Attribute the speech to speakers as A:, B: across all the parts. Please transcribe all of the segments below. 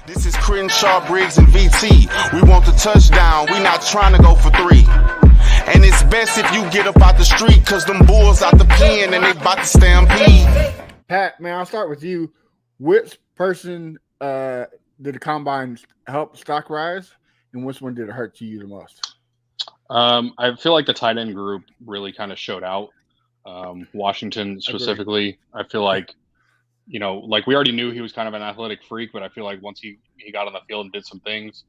A: This is Crenshaw, Briggs, and VT. We want the touchdown. We not trying to go for 3. And it's best if you get up out the street, cause them bulls out the pen and they about to stampede.
B: Pat, man, I'll start with you. Which person did the combine help stock rise, and which one did it hurt to you the most?
C: I feel like the tight end group really kind of showed out. Washington specifically, I feel like, like we already knew he was kind of an athletic freak, but I feel like once he got on the field and did some things,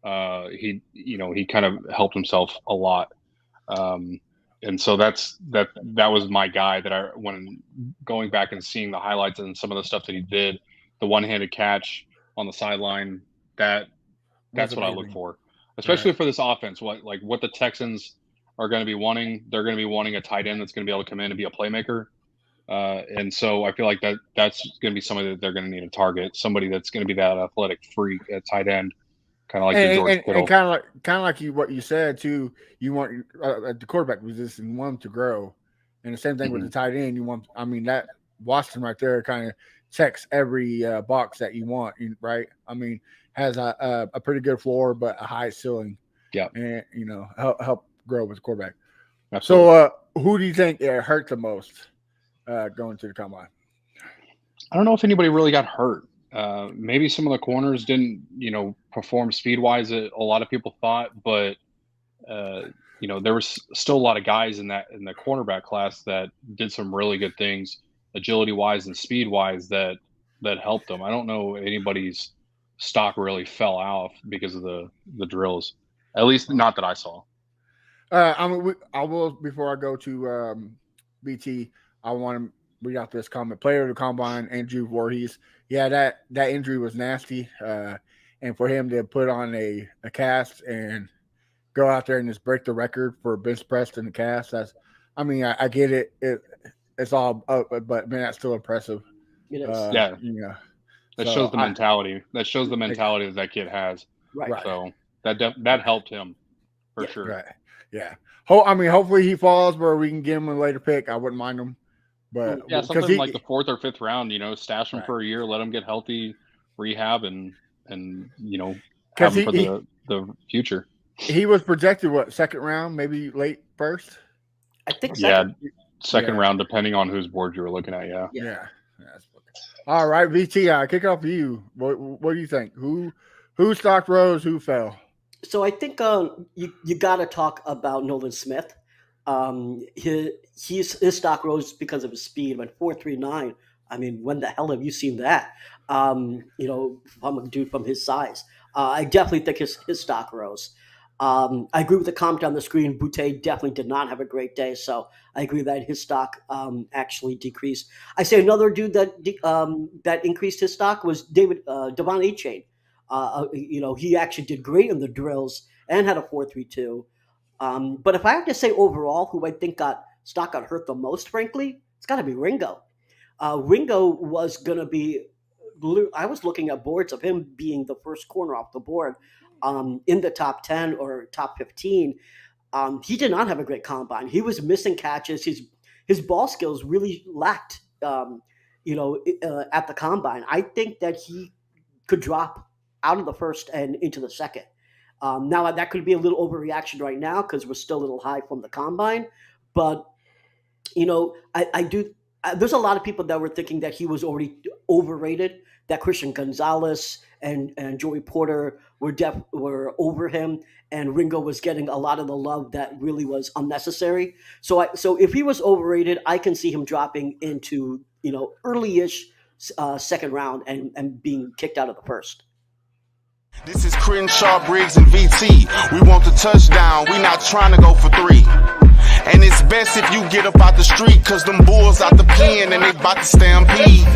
C: he kind of helped himself a lot. And so that was my guy that when going back and seeing the highlights and some of the stuff that he did, the one-handed catch on the sideline, that's what I look for, especially for this offense. What the Texans are going to be wanting, they're going to be wanting a tight end that's going to be able to come in and be a playmaker. And so I feel like that's going to be somebody that they're going to need to target, somebody that's going to be that athletic freak at tight end. Kind of like George Kittle.
B: And kind of like what you said too. You want the quarterback position, you want him to grow, and the same thing with the tight end. You want, that Washington right there kind of checks every box that you want, right? Has a pretty good floor but a high ceiling.
C: Yeah,
B: and help grow with the quarterback.
C: Absolutely.
B: So, who do you think hurt the most going to the combine?
C: I don't know if anybody really got hurt. Maybe some of the corners didn't, perform speed-wise that a lot of people thought, but there was still a lot of guys in the cornerback class that did some really good things, agility-wise and speed-wise that helped them. I don't know anybody's stock really fell off because of the drills, at least not that I saw.
B: I will, before I go to BT, I want to read out this comment. Player of the combine, Andrew Voorhees. Yeah, that injury was nasty. And for him to put on a cast and go out there and just break the record for bench press in the cast, I get it. It's all up, but man, that's still impressive.
C: It is. That shows the mentality. That shows the mentality that kid has.
B: Right.
C: So that helped him for sure.
B: Right. Yeah. Hopefully he falls where we can get him a later pick. I wouldn't mind him. But
C: something like the 4th or 5th round, stash him for a year, let him get healthy, rehab, and have him for the future.
B: He was projected second round, maybe late first.
D: I think.
C: Second round, depending on whose board you were looking at.
B: Yeah. All right, VT, kick it off to you. What do you think? Who stock rose? Who fell?
D: So I think you got to talk about Nolan Smith. His stock rose because of his speed. Went 4.39. When the hell have you seen that? From a dude from his size. I definitely think his stock rose. I agree with the comment on the screen. Boutte definitely did not have a great day, so I agree that his stock actually decreased. I say another dude that increased his stock was Devon Achane. He actually did great in the drills and had a 4.32. But if I have to say overall, who I think got hurt the most, frankly, it's got to be Ringo. Ringo was going to be – I was looking at boards of him being the first corner off the board in the top 10 or top 15. He did not have a great combine. He was missing catches. His ball skills really lacked, at the combine. I think that he could drop out of the first and into the second. Now, that could be a little overreaction right now because we're still a little high from the combine. But, I do – there's a lot of people that were thinking that he was already overrated, that Christian Gonzalez and Joey Porter were over him, and Ringo was getting a lot of the love that really was unnecessary. So if he was overrated, I can see him dropping into, early-ish second round and being kicked out of the first.
A: This is Crenshaw, Briggs, and VT. We want the touchdown. We not trying to go for 3. And it's best if you get up out the street, cause them bulls out the pen and they about to stampede.